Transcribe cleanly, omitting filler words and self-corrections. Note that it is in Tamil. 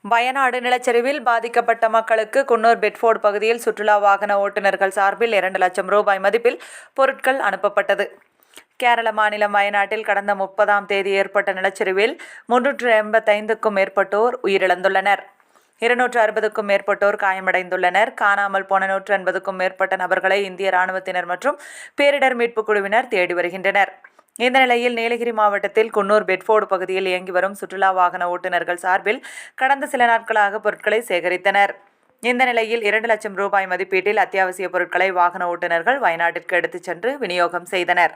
வயநாடு நிலச்சரிவில் பாதிக்கப்பட்ட மக்களுக்கு குன்னூர் பெட்ஃபோர்டு பகுதியில் சுற்றுலா வாகன ஓட்டுநர்கள் சார்பில் 2 லட்சம் ரூபாய் மதிப்பில் பொருட்கள் அனுப்பப்பட்டது. கேரள மாநிலம் வயநாட்டில் கடந்த 30ஆம் தேதி ஏற்பட்ட நிலச்சரிவில் 385க்கும் மேற்பட்டோர் உயிரிழந்துள்ளனர். 260க்கும் மேற்பட்டோர் காயமடைந்துள்ளனர். காணாமல் போன 180க்கும் மேற்பட்ட நபர்களை இந்திய ராணுவத்தினர் மற்றும் பேரிடர் மீட்புக் குழுவினர் தேடி வருகின்றனர். இந்த நிலையில் நீலகிரி மாவட்டத்தில் குன்னூர் பெட்ஃபோர்டு பகுதியில் இயங்கி வரும் சுற்றுலா வாகன ஓட்டுநர்கள் சார்பில் கடந்த சில நாட்களாக பொருட்களை சேகரித்தனர். இந்த நிலையில் 2 லட்சம் ரூபாய் மதிப்பீட்டில் அத்தியாவசிய பொருட்களை வாகன ஓட்டுநர்கள் வயநாட்டிற்கு எடுத்துச் சென்று விநியோகம் செய்தனர்.